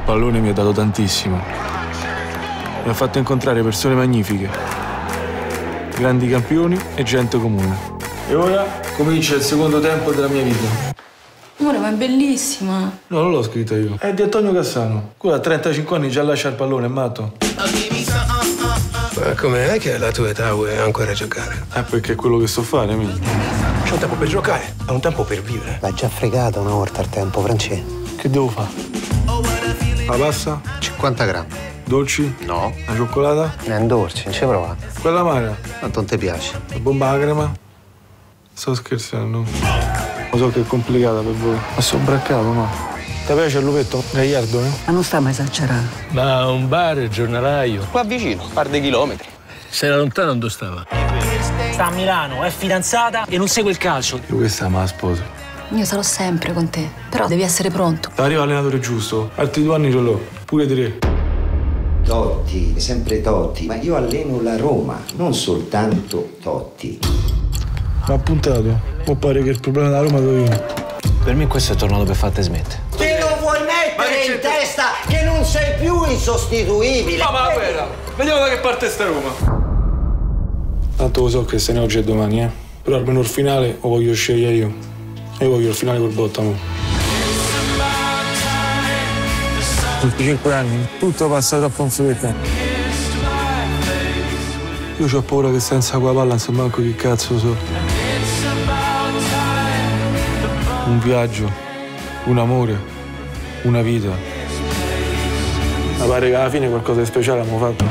pallone mi ha dato tantissimo. Mi ha fatto incontrare persone magnifiche, grandi campioni e gente comune. E ora comincia il secondo tempo della mia vita. Amore, ma è bellissima. No, non l'ho scritta io. È di Antonio Cassano. Quello a 35 anni già lascia il pallone, è matto. Ma com'è che alla tua età vuoi ancora giocare? Perché è quello che so fare, mi. C'è un tempo per giocare, ha un tempo per vivere. L'ha già fregata una volta il tempo, Francesco. Che devo fare? La pasta? 50 grammi. Dolci? No. La cioccolata? È un dolce, non ci prova. Quella amara? Tanto non ti piace. La bomba alla crema? Sto scherzando. Lo so che è complicata per voi. Ma sono braccato, no? Ti piace il lupetto? Gagliardo, eh? Ma non sta mai esagerando. Ma un bar, giornalaio. Qua vicino, un par di chilometri. Se era lontano non stava. Sta a Milano, è fidanzata e non segue il calcio. Io questa ma la sposo. Io sarò sempre con te, però devi essere pronto. Arriva l'allenatore giusto. Altri 2 anni ce l'ho. Pure 3. Totti, sempre Totti. Ma io alleno la Roma, non soltanto Totti. Ma appuntato. Può pare che il problema della Roma sono io. Per me questo è tornato per farti smettere. Te lo vuoi mettere in testa che non sei più insostituibile? No, ma guarda, vediamo da che parte sta Roma. Tanto lo so che se ne oggi e domani, eh. Però almeno il finale lo voglio scegliere io. E io voglio il finale col Bottamo. 25 anni, tutto passa troppo in fretta. Io ho paura che senza quella palla non so manco che cazzo so. Un viaggio, un amore, una vita. Ma pare che alla fine qualcosa di speciale abbiamo fatto.